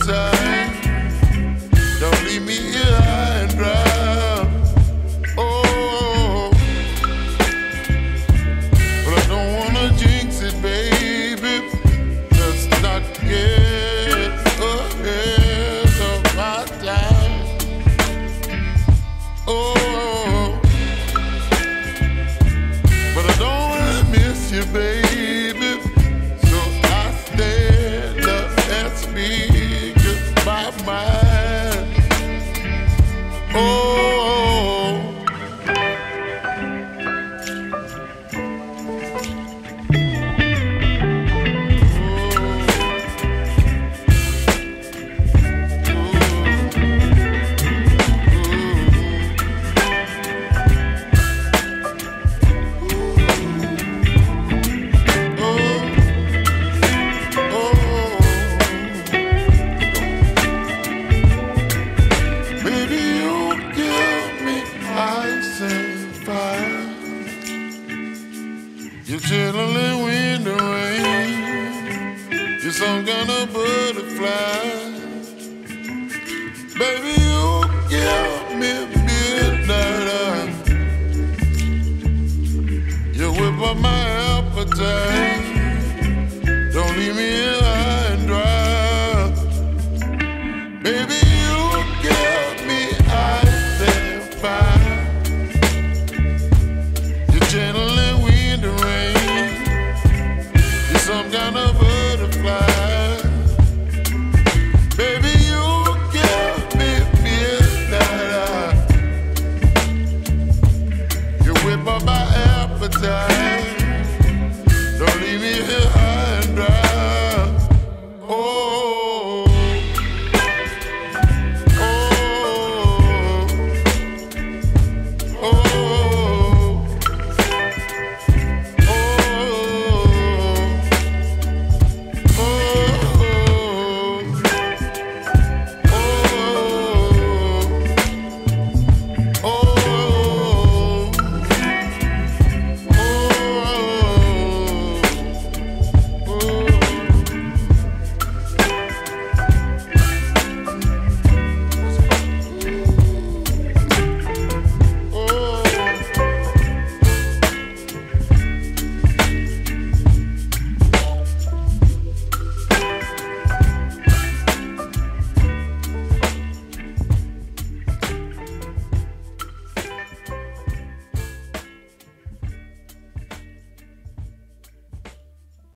appetite. Don't leave me here high and dry. Oh, but I don't wanna jinx it, baby. Let's not get ahead of my time. Oh, but I don't wanna miss you, baby. So I stand up and speak just my mind. Oh, you're chilling in the rain. You're some kind of butterfly. Baby, you give me midnight. You whip up my appetite. Don't leave me here high and dry. Baby, you give me ice and fire. You're channeling wind and rain. You're some kind of butterfly.